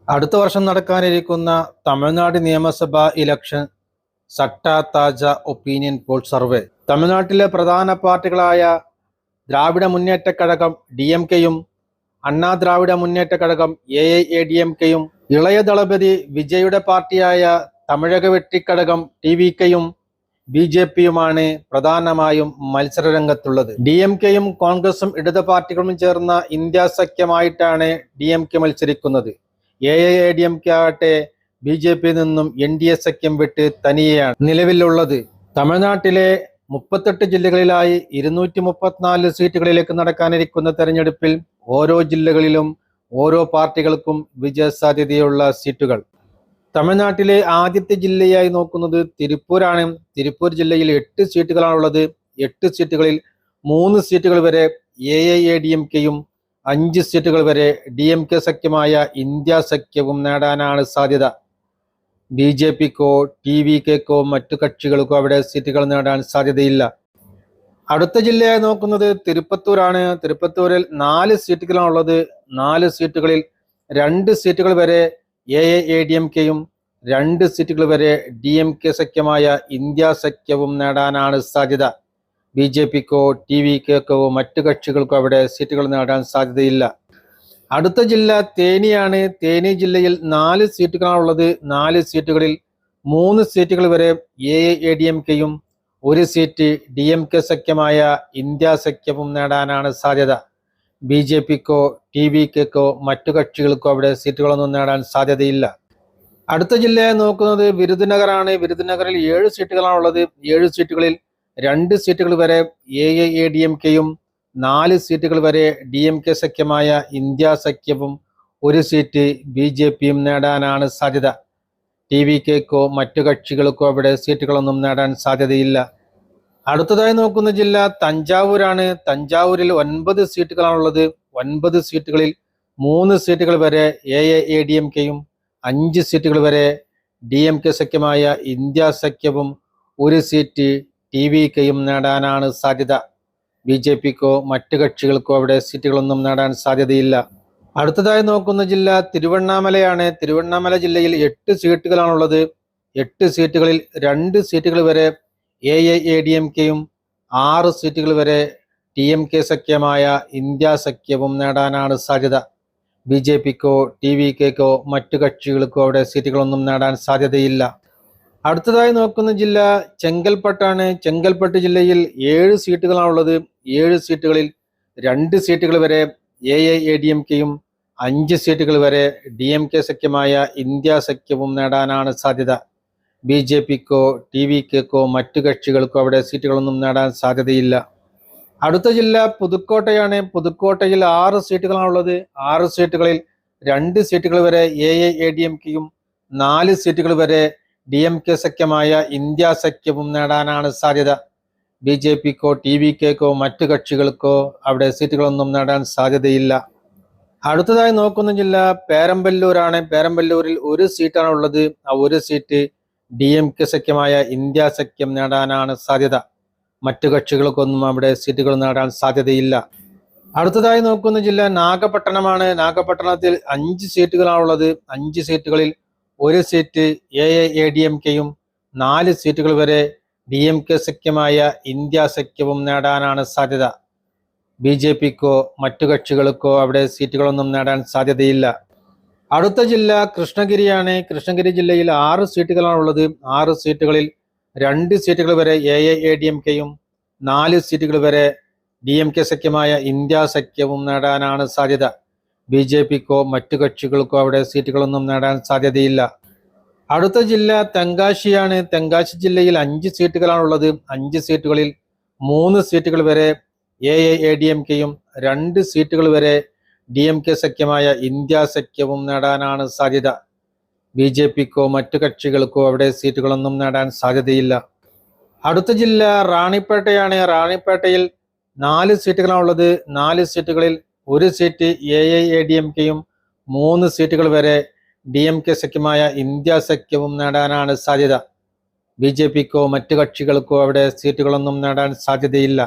അടുത്ത വർഷം നടക്കാനിരിക്കുന്ന തമിഴ്നാട് നിയമസഭാ ഇലക്ഷൻ സട്ടാ താജ ഒപ്പീനിയൻ പോൾ സർവേ തമിഴ്നാട്ടിലെ പ്രധാന പാർട്ടികളായ ദ്രാവിഡ മുന്നേറ്റ കഴകം DMKയും അണ്ണാ ദ്രാവിഡ മുന്നേറ്റ കഴകം AIADMKയും ഇളയ ദളപതി വിജയുടെ പാർട്ടിയായ തമിഴക വെട്ടിക്കഴകം TVKയും BJPയുമാണ് പ്രധാനമായും മത്സരരംഗത്തുള്ളത്. DMKയും കോൺഗ്രസും ഇടത് പാർട്ടികളും ചേർന്ന ഇന്ത്യ സഖ്യമായിട്ടാണ് DMK മത്സരിക്കുന്നത്. AIADMK ആകട്ടെ BJPയിൽ നിന്നും NDA സഖ്യം വിട്ട് തനിയെയാണ് നിലവിലുള്ളത്. തമിഴ്നാട്ടിലെ 38 ജില്ലകളിലായി 234 സീറ്റുകളിലേക്ക് നടക്കാനിരിക്കുന്ന തെരഞ്ഞെടുപ്പിൽ ഓരോ ജില്ലകളിലും ഓരോ പാർട്ടികൾക്കും വിജയസാധ്യതയുള്ള സീറ്റുകൾ. തമിഴ്നാട്ടിലെ ആദ്യത്തെ ജില്ലയായി നോക്കുന്നത് തിരുപ്പൂരാണ്. തിരുപ്പൂർ ജില്ലയിൽ 8 സീറ്റുകളാണുള്ളത്. 8 സീറ്റുകളിൽ 3 സീറ്റുകൾ വരെ AIADMKയും 5 സീറ്റുകൾ വരെ DMK സഖ്യമായ ഇന്ത്യ സഖ്യവും നേടാനാണ് സാധ്യത. BJPക്കോ TVKക്കോ മറ്റു കക്ഷികൾക്കോ അവിടെ സീറ്റുകൾ നേടാൻ സാധ്യതയില്ല. അടുത്ത ജില്ലയായി നോക്കുന്നത് തിരുപ്പത്തൂരാണ്. തിരുപ്പത്തൂരിൽ 4 സീറ്റുകളാണുള്ളത്. 4 സീറ്റുകളിൽ 2 സീറ്റുകൾ വരെ AIADMKയും 2 സീറ്റുകൾ വരെ DMK സഖ്യമായ ഇന്ത്യ സഖ്യവും നേടാനാണ് സാധ്യത. BJPക്കോ TVKക്കോ മറ്റു കക്ഷികൾക്കോ അവിടെ സീറ്റുകൾ നേടാൻ സാധ്യതയില്ല. അടുത്ത ജില്ല തേനിയാണ്. തേനി ജില്ലയിൽ 4 സീറ്റുകളാണുള്ളത്. 4 സീറ്റുകളിൽ 3 സീറ്റുകൾ വരെ AIADMKയും 1 സീറ്റ് DMK സഖ്യമായ ഇന്ത്യ സഖ്യവും നേടാനാണ് സാധ്യത. BJPക്കോ TVKക്കോ മറ്റു കക്ഷികൾക്കോ അവിടെ സീറ്റുകളൊന്നും നേടാൻ സാധ്യതയില്ല. അടുത്ത ജില്ലയെ നോക്കുന്നത് വിരുദുനഗറാണ്. വിരുദുനഗറിൽ 7 സീറ്റുകളാണുള്ളത്. 7 സീറ്റുകളിൽ 2 സീറ്റുകൾ വരെ AIADMKയും 4 സീറ്റുകൾ വരെ DMK സഖ്യമായ ഇന്ത്യ സഖ്യവും 1 സീറ്റ് BJPയും നേടാനാണ് സാധ്യത. TVKക്കോ മറ്റു കക്ഷികൾക്കോ അവിടെ സീറ്റുകളൊന്നും നേടാൻ സാധ്യതയില്ല. അടുത്തതായി നോക്കുന്ന ജില്ല തഞ്ചാവൂരാണ്. തഞ്ചാവൂരിൽ 9 സീറ്റുകളാണുള്ളത്. 9 സീറ്റുകളിൽ 3 സീറ്റുകൾ വരെ AIADMKയും 5 സീറ്റുകൾ വരെ DMK സഖ്യമായ ഇന്ത്യ സഖ്യവും 1 സീറ്റ് TVKയും നേടാനാണ് സാധ്യത. BJPക്കോ മറ്റു കക്ഷികൾക്കോ അവിടെ സീറ്റുകളൊന്നും നേടാൻ സാധ്യതയില്ല. അടുത്തതായി നോക്കുന്ന ജില്ല തിരുവണ്ണാമലയാണ്. തിരുവണ്ണാമല ജില്ലയിൽ 8 സീറ്റുകളാണുള്ളത്. 8 സീറ്റുകളിൽ 2 സീറ്റുകൾ വരെ AIADMKയും 6 സീറ്റുകൾ വരെ DMK സഖ്യമായ ഇന്ത്യ സഖ്യവും നേടാനാണ് സാധ്യത. BJPക്കോ TVKക്കോ മറ്റു കക്ഷികൾക്കോ അവിടെ സീറ്റുകളൊന്നും നേടാൻ സാധ്യതയില്ല. അടുത്തതായി നോക്കുന്ന ജില്ല ചെങ്കൽപ്പട്ടാണ്. ചെങ്കൽപ്പട്ട് ജില്ലയിൽ 7 സീറ്റുകളാണുള്ളത്. 7 സീറ്റുകളിൽ 2 സീറ്റുകൾ വരെ AIADMKയും 5 സീറ്റുകൾ വരെ DMK സഖ്യമായ ഇന്ത്യ സഖ്യവും നേടാനാണ് സാധ്യത. BJPക്കോ TVKക്കോ മറ്റു കക്ഷികൾക്കോ അവിടെ സീറ്റുകളൊന്നും നേടാൻ സാധ്യതയില്ല. അടുത്ത ജില്ല പുതുക്കോട്ടയാണ്. പുതുക്കോട്ടയിൽ 6 സീറ്റുകളാണുള്ളത്. 6 സീറ്റുകളിൽ 2 സീറ്റുകൾ വരെ AIADMKയും 4 സീറ്റുകൾ വരെ DMK സഖ്യമായ ഇന്ത്യ സഖ്യവും നേടാനാണ് സാധ്യത. BJPക്കോ TVKക്കോ മറ്റു കക്ഷികൾക്കോ അവിടെ സീറ്റുകളൊന്നും നേടാൻ സാധ്യതയില്ല. അടുത്തതായി നോക്കുന്ന ജില്ല പേരമ്പല്ലൂരാണ്. പേരമ്പല്ലൂരിൽ 1 സീറ്റാണ് ഉള്ളത്. ആ 1 സീറ്റ് DMK സഖ്യമായ ഇന്ത്യ സഖ്യം നേടാനാണ് സാധ്യത. മറ്റു കക്ഷികൾക്കൊന്നും അവിടെ സീറ്റുകൾ നേടാൻ സാധ്യതയില്ല. അടുത്തതായി നോക്കുന്ന ജില്ല നാഗപട്ടണമാണ്. നാഗപട്ടണത്തിൽ 5 സീറ്റുകളാണുള്ളത്. 5 സീറ്റുകളിൽ 1 സീറ്റ് AIADMKയും 4 സീറ്റുകൾ വരെ DMK സഖ്യമായ ഇന്ത്യ സഖ്യവും നേടാനാണ് സാധ്യത. BJPക്കോ മറ്റു കക്ഷികൾക്കോ അവിടെ സീറ്റുകളൊന്നും നേടാൻ സാധ്യതയില്ല. അടുത്ത ജില്ല കൃഷ്ണഗിരിയാണ്. കൃഷ്ണഗിരി ജില്ലയിൽ 6 സീറ്റുകളാണുള്ളത്. 6 സീറ്റുകളിൽ 2 സീറ്റുകൾ വരെ AIADMKയും 4 സീറ്റുകൾ വരെ DMK സഖ്യമായ ഇന്ത്യ സഖ്യവും നേടാനാണ് സാധ്യത. BJPക്കോ മറ്റു കക്ഷികൾക്കോ അവിടെ സീറ്റുകളൊന്നും നേടാൻ സാധ്യതയില്ല. അടുത്ത ജില്ല തെങ്കാശിയാണ്. തെങ്കാശി ജില്ലയിൽ 5 സീറ്റുകളാണുള്ളത്. 5 സീറ്റുകളിൽ 3 സീറ്റുകൾ വരെ AIADMKയും 2 സീറ്റുകൾ വരെ DMK സഖ്യമായ ഇന്ത്യ സഖ്യവും നേടാനാണ് സാധ്യത. BJPക്കോ മറ്റു കക്ഷികൾക്കോ അവിടെ സീറ്റുകളൊന്നും നേടാൻ സാധ്യതയില്ല. അടുത്ത ജില്ല റാണിപ്പേട്ടയാണ്. റാണിപ്പേട്ടയിൽ 4 സീറ്റുകളാണുള്ളത്. 4 സീറ്റുകളിൽ 1 സീറ്റ് AIADMKയും 3 സീറ്റുകൾ വരെ DMK സഖ്യമായ ഇന്ത്യ സഖ്യവും നേടാനാണ് സാധ്യത. BJPക്കോ മറ്റു കക്ഷികൾക്കോ അവിടെ സീറ്റുകളൊന്നും നേടാൻ സാധ്യതയില്ല.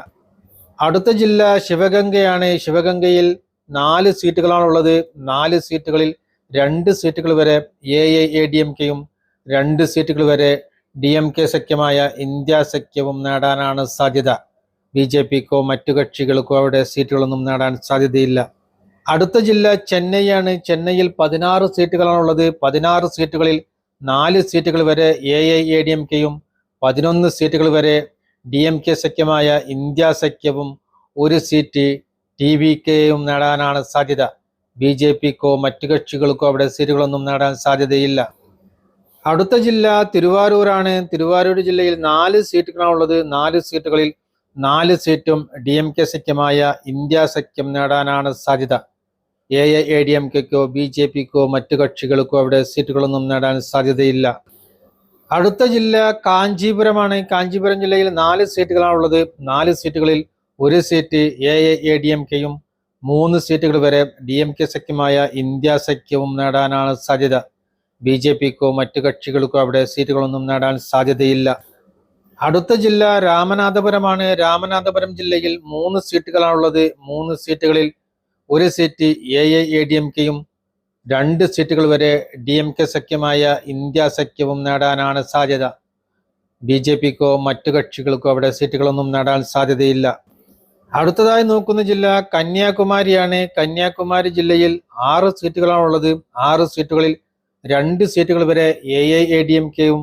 അടുത്ത ജില്ല ശിവഗംഗയാണ്. ശിവഗംഗയിൽ 4 സീറ്റുകളാണുള്ളത്. 4 സീറ്റുകളിൽ 2 സീറ്റുകൾ വരെ AIADMKയും 2 സീറ്റുകൾ വരെ DMK സഖ്യമായ ഇന്ത്യ സഖ്യവും നേടാനാണ് സാധ്യത. BJPക്കോ മറ്റു കക്ഷികൾക്കോ അവിടെ സീറ്റുകളൊന്നും നേടാൻ സാധ്യതയില്ല. അടുത്ത ജില്ല ചെന്നൈയാണ്. ചെന്നൈയിൽ 16 സീറ്റുകളാണുള്ളത്. 16 സീറ്റുകളിൽ 4 സീറ്റുകൾ വരെ AIADMKയും 11 സീറ്റുകൾ വരെ DMK സഖ്യമായ ഇന്ത്യ സഖ്യവും 1 സീറ്റ് TVKയും നേടാനാണ് സാധ്യത. BJPക്കോ മറ്റു കക്ഷികൾക്കോ അവിടെ സീറ്റുകളൊന്നും നേടാൻ സാധ്യതയില്ല. അടുത്ത ജില്ല തിരുവാരൂരാണ്. തിരുവാരൂർ ജില്ലയിൽ 4 സീറ്റുകളാണുള്ളത്. 4 സീറ്റുകളിൽ 4 സീറ്റും DMK സഖ്യമായ ഇന്ത്യ സഖ്യം നേടാനാണ് സാധ്യത. AIADMKക്കോ BJPക്കോ മറ്റു കക്ഷികൾക്കോ അവിടെ സീറ്റുകളൊന്നും നേടാൻ സാധ്യതയില്ല. അടുത്ത ജില്ല കാഞ്ചീപുരമാണ്. കാഞ്ചീപുരം ജില്ലയിൽ 4 സീറ്റുകളാണുള്ളത്. 4 സീറ്റുകളിൽ 1 സീറ്റ് AIADMKയും 3 സീറ്റുകൾ വരെ DMK സഖ്യമായ ഇന്ത്യ സഖ്യവും നേടാനാണ് സാധ്യത. BJPക്കോ മറ്റു കക്ഷികൾക്കോ അവിടെ സീറ്റുകളൊന്നും നേടാൻ സാധ്യതയില്ല. അടുത്ത ജില്ല രാമനാഥപുരമാണ്. രാമനാഥപുരം ജില്ലയിൽ 3 സീറ്റുകളാണുള്ളത്. 3 സീറ്റുകളിൽ 1 സീറ്റ് AIADMKയും 2 സീറ്റുകൾ വരെ DMK സഖ്യമായ ഇന്ത്യ സഖ്യവും നേടാനാണ് സാധ്യത. BJPക്കോ മറ്റു കക്ഷികൾക്കോ അവിടെ സീറ്റുകളൊന്നും നേടാൻ സാധ്യതയില്ല. അടുത്തതായി നോക്കുന്ന ജില്ല കന്യാകുമാരിയാണ്. കന്യാകുമാരി ജില്ലയിൽ 6 സീറ്റുകളാണുള്ളത്. 6 സീറ്റുകളിൽ 2 സീറ്റുകൾ വരെ AIADMKയും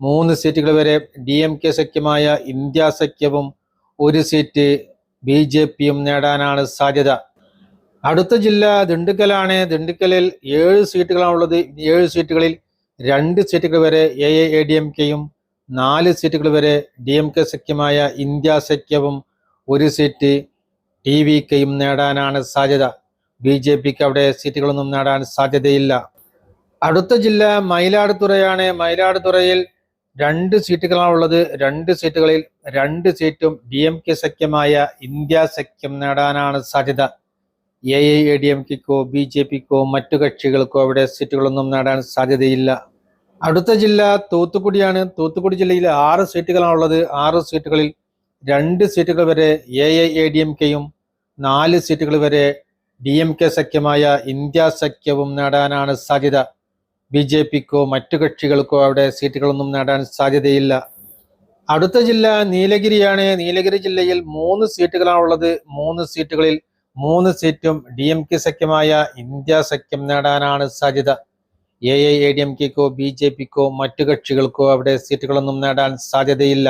3 സീറ്റുകൾ വരെ DMK സഖ്യമായ ഇന്ത്യ സഖ്യവും 1 സീറ്റ് BJPയും നേടാനാണ് സാധ്യത. അടുത്ത ജില്ല ദിണ്ടുക്കലാണ്. ദിണ്ടുക്കലിൽ 7 സീറ്റുകളാണുള്ളത്. 7 സീറ്റുകളിൽ 2 സീറ്റുകൾ വരെ AIADMKയും 4 സീറ്റുകൾ വരെ DMK സഖ്യമായ ഇന്ത്യ സഖ്യവും 1 സീറ്റ് TVKയും നേടാനാണ് സാധ്യത. BJPക്ക് അവിടെ സീറ്റുകളൊന്നും നേടാൻ സാധ്യതയില്ല. അടുത്ത ജില്ല മയിലാടുതുറയാണ്. മയിലാടുതുറയിൽ 2 സീറ്റുകളാണുള്ളത്. 2 സീറ്റുകളിൽ 2 സീറ്റും DMK സഖ്യമായ ഇന്ത്യ സഖ്യം നേടാനാണ് സാധ്യത. AIADMKക്കോ BJPക്കോ മറ്റു കക്ഷികൾക്കോ അവിടെ സീറ്റുകളൊന്നും നേടാൻ സാധ്യതയില്ല. അടുത്ത ജില്ല തൂത്തുക്കുടിയാണ്. തൂത്തുക്കുടി ജില്ലയിൽ 6 സീറ്റുകളാണുള്ളത്. 6 സീറ്റുകളിൽ 2 സീറ്റുകൾ വരെ AIADMKയും 4 സീറ്റുകൾ വരെ DMK സഖ്യമായ ഇന്ത്യ സഖ്യവും നേടാനാണ് സാധ്യത. BJPക്കോ മറ്റു കക്ഷികൾക്കോ അവിടെ സീറ്റുകളൊന്നും നേടാൻ സാധ്യതയില്ല. അടുത്ത ജില്ല നീലഗിരിയാണ്. നീലഗിരി ജില്ലയിൽ 3 സീറ്റുകളാണുള്ളത്. 3 സീറ്റുകളിൽ 3 സീറ്റും DMK സഖ്യമായ ഇന്ത്യ സഖ്യം നേടാനാണ് സാധ്യത. AIADMKക്കോ BJPക്കോ മറ്റു കക്ഷികൾക്കോ അവിടെ സീറ്റുകളൊന്നും നേടാൻ സാധ്യതയില്ല.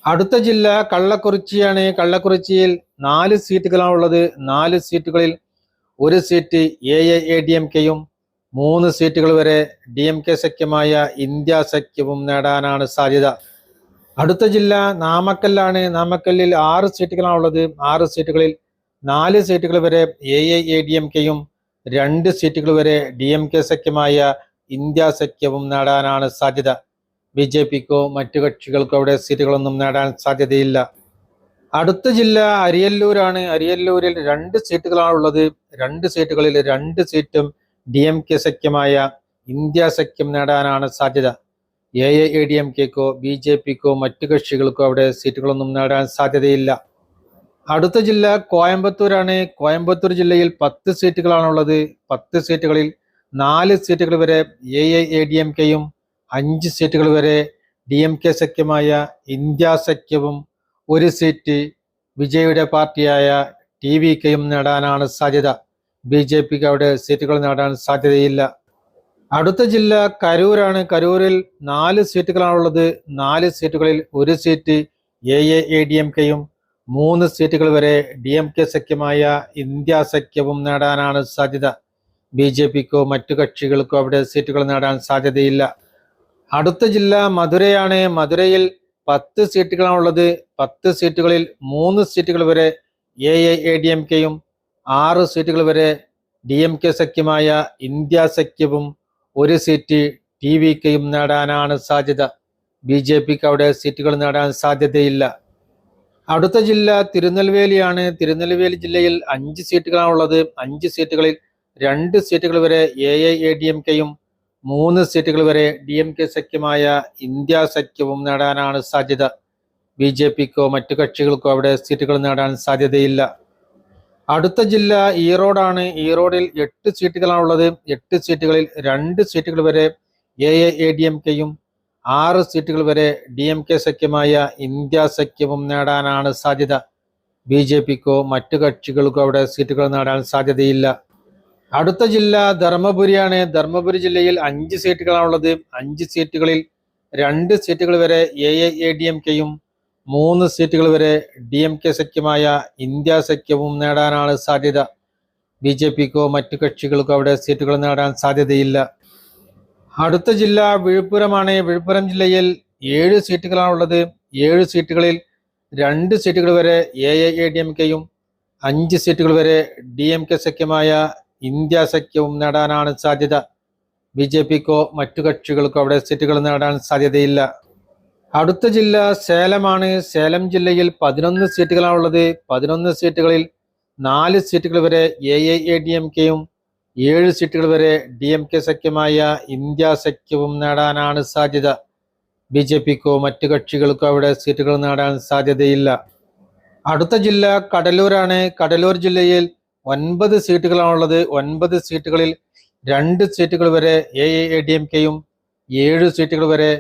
അടുത്ത ജില്ല കള്ളക്കുറിച്ചിയാണ്. കള്ളക്കുറിച്ചിയിൽ 4 സീറ്റുകളാണുള്ളത്. 4 സീറ്റുകളിൽ 1 സീറ്റ് AIADMKയും 3 സീറ്റുകൾ വരെ DMK സഖ്യമായ ഇന്ത്യ സഖ്യവും നേടാനാണ് സാധ്യത. അടുത്ത ജില്ല നാമക്കല്ലാണ്. നാമക്കല്ലിൽ 6 സീറ്റുകളാണുള്ളത്. 6 സീറ്റുകളിൽ 4 സീറ്റുകൾ വരെ AIADMKയും 2 സീറ്റുകൾ വരെ DMK സഖ്യമായ ഇന്ത്യ സഖ്യവും നേടാനാണ് സാധ്യത. BJPക്കോ മറ്റു കക്ഷികൾക്കോ അവിടെ സീറ്റുകളൊന്നും നേടാൻ സാധ്യതയില്ല. അടുത്ത ജില്ല അരിയല്ലൂരാണ്. അരിയല്ലൂരിൽ 2 സീറ്റുകളാണുള്ളത്. 2 സീറ്റുകളിൽ 2 സീറ്റും DMK സഖ്യമായ ഇന്ത്യ സഖ്യം നേടാനാണ് സാധ്യത. AIADMKക്കോ BJPക്കോ മറ്റു കക്ഷികൾക്കോ അവിടെ സീറ്റുകളൊന്നും നേടാൻ സാധ്യതയില്ല. അടുത്ത ജില്ല കോയമ്പത്തൂരാണ്. കോയമ്പത്തൂർ ജില്ലയിൽ 10 സീറ്റുകളാണുള്ളത്. 10 സീറ്റുകളിൽ 4 സീറ്റുകൾ വരെ AIADMKയും 5 സീറ്റുകൾ വരെ DMK സഖ്യമായ ഇന്ത്യ സഖ്യവും 1 സീറ്റ് വിജയുടെ പാർട്ടിയായ TVKയും നേടാനാണ് സാധ്യത. BJPക്ക് അവിടെ സീറ്റുകൾ നേടാൻ സാധ്യതയില്ല. അടുത്ത ജില്ല കരൂരാണ്. കരൂരിൽ 4 സീറ്റുകളാണുള്ളത്. 4 സീറ്റുകളിൽ 1 സീറ്റ് AIADMKയും 3 സീറ്റുകൾ വരെ DMK സഖ്യമായ ഇന്ത്യ സഖ്യവും നേടാനാണ് സാധ്യത. BJPക്കോ മറ്റു കക്ഷികൾക്കോ അവിടെ സീറ്റുകൾ നേടാൻ സാധ്യതയില്ല. അടുത്ത ജില്ല മധുരയാണ്. മധുരയിൽ 10 സീറ്റുകളാണുള്ളത്. 10 സീറ്റുകളിൽ 3 സീറ്റുകൾ വരെ AIADMKയും 6 സീറ്റുകൾ വരെ DMK സഖ്യമായ ഇന്ത്യ സഖ്യവും 1 സീറ്റ് TVKയും നേടാനാണ് സാധ്യത. BJPക്ക് അവിടെ സീറ്റുകൾ നേടാൻ സാധ്യതയില്ല. അടുത്ത ജില്ല തിരുനെൽവേലിയാണ്. തിരുനെൽവേലി ജില്ലയിൽ 5 സീറ്റുകളാണുള്ളത്. 5 സീറ്റുകളിൽ 2 സീറ്റുകൾ വരെ AIADMKയും 3 സീറ്റുകൾ വരെ DMK സഖ്യമായ ഇന്ത്യ സഖ്യവും നേടാനാണ് സാധ്യത. BJPക്കോ മറ്റു കക്ഷികൾക്കോ അവിടെ സീറ്റുകൾ നേടാൻ സാധ്യതയില്ല. അടുത്ത ജില്ല ഈറോഡാണ്. ഈറോഡിൽ 8 സീറ്റുകളാണുള്ളത്. 8 സീറ്റുകളിൽ 2 സീറ്റുകൾ വരെ AIADMKയും 6 സീറ്റുകൾ വരെ DMK സഖ്യമായ ഇന്ത്യ സഖ്യവും നേടാനാണ് സാധ്യത. BJPക്കോ മറ്റു കക്ഷികൾക്കോ അവിടെ സീറ്റുകൾ നേടാൻ സാധ്യതയില്ല. അടുത്ത ജില്ല ധർമ്മപുരിയാണ്. ധർമ്മപുരി ജില്ലയിൽ 5 സീറ്റുകളാണുള്ളത്. 5 സീറ്റുകളിൽ 2 സീറ്റുകൾ വരെ AIADMKയും 3 സീറ്റുകൾ വരെ DMK സഖ്യമായ ഇന്ത്യ സഖ്യവും നേടാനാണ് സാധ്യത. BJPക്കോ മറ്റു കക്ഷികൾക്കോ അവിടെ സീറ്റുകൾ നേടാൻ സാധ്യതയില്ല. അടുത്ത ജില്ല വിഴുപ്പുരമാണ്. വിഴുപ്പുരം ജില്ലയിൽ 7 സീറ്റുകളാണുള്ളത്. 7 സീറ്റുകളിൽ 2 സീറ്റുകൾ വരെ AIADMKയും 5 സീറ്റുകൾ വരെ DMK സഖ്യമായ ഇന്ത്യ സഖ്യവും നേടാനാണ് സാധ്യത. BJPക്കോ മറ്റു കക്ഷികൾക്കോ അവിടെ സീറ്റുകൾ നേടാൻ സാധ്യതയില്ല. അടുത്ത ജില്ല സേലമാണ്. സേലം ജില്ലയിൽ 11 സീറ്റുകളാണുള്ളത്. 11 സീറ്റുകളിൽ 4 സീറ്റുകൾ വരെ AIADMKയും 7 സീറ്റുകൾ വരെ DMK സഖ്യമായ ഇന്ത്യ സഖ്യവും നേടാനാണ് സാധ്യത. BJPക്കോ മറ്റു കക്ഷികൾക്കോ അവിടെ സീറ്റുകൾ നേടാൻ സാധ്യതയില്ല. അടുത്ത ജില്ല കഡലൂരാണ്. കഡലൂർ ജില്ലയിൽ 9 സീറ്റുകളാണുള്ളത്. 9 സീറ്റുകളിൽ 2 സീറ്റുകൾ വരെ AIADMKയും 7 സീറ്റുകൾ വരെ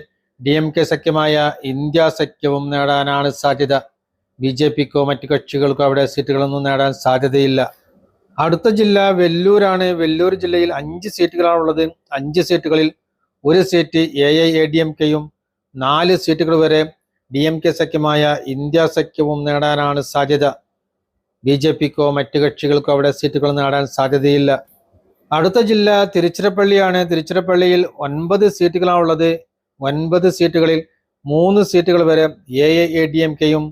DMK സഖ്യമായ ഇന്ത്യ സഖ്യവും നേടാനാണ് സാധ്യത. BJPക്കോ മറ്റു കക്ഷികൾക്കോ അവിടെ സീറ്റുകളൊന്നും നേടാൻ സാധ്യതയില്ല. അടുത്ത ജില്ല വെല്ലൂരാണ്. വെല്ലൂർ ജില്ലയിൽ 5 സീറ്റുകളാണുള്ളത്. 5 സീറ്റുകളിൽ 1 സീറ്റ് AIADMKയും 4 സീറ്റുകൾ വരെ DMK സഖ്യമായ ഇന്ത്യ സഖ്യവും നേടാനാണ് സാധ്യത. BJPക്കോ മറ്റു കക്ഷികൾക്കോ അവിടെ സീറ്റുകൾ നേടാൻ സാധ്യതയില്ല. അടുത്ത ജില്ല തിരുച്ചിറപ്പള്ളിയാണ്. തിരുച്ചിറപ്പള്ളിയിൽ 9 സീറ്റുകളാണുള്ളത്. 9 സീറ്റുകളിൽ 3 സീറ്റുകൾ വരെ AIADMKയും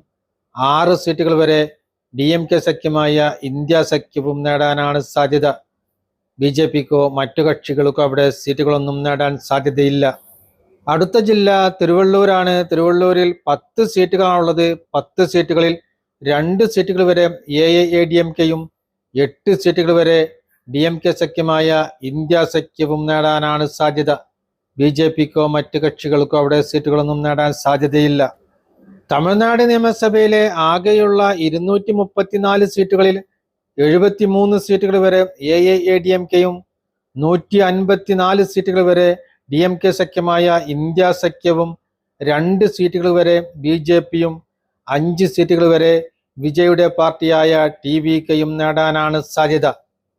6 സീറ്റുകൾ വരെ DMK സഖ്യമായ ഇന്ത്യ സഖ്യവും നേടാനാണ് സാധ്യത. BJPക്കോ മറ്റു കക്ഷികൾക്കോ അവിടെ സീറ്റുകളൊന്നും നേടാൻ സാധ്യതയില്ല. അടുത്ത ജില്ല തിരുവള്ളൂരാണ്. തിരുവള്ളൂരിൽ 10 സീറ്റുകളാണുള്ളത്. 10 സീറ്റുകളിൽ 2 സീറ്റുകൾ വരെ AIADMKയും 8 സീറ്റുകൾ വരെ DMK സഖ്യമായ ഇന്ത്യ സഖ്യവും നേടാനാണ് സാധ്യത. BJPക്കോ മറ്റു കക്ഷികൾക്കോ അവിടെ സീറ്റുകളൊന്നും നേടാൻ സാധ്യതയില്ല. തമിഴ്നാട് നിയമസഭയിലെ ആകെയുള്ള 234 സീറ്റുകളിൽ 73 സീറ്റുകൾ വരെ AIADMKയും 154 സീറ്റുകൾ വരെ DMK സഖ്യമായ ഇന്ത്യ സഖ്യവും 2 സീറ്റുകൾ വരെ BJPയും 5 സീറ്റുകൾ വരെ വിജയുടെ പാർട്ടിയായ TVKയും നേടാനാണ് സാധ്യത.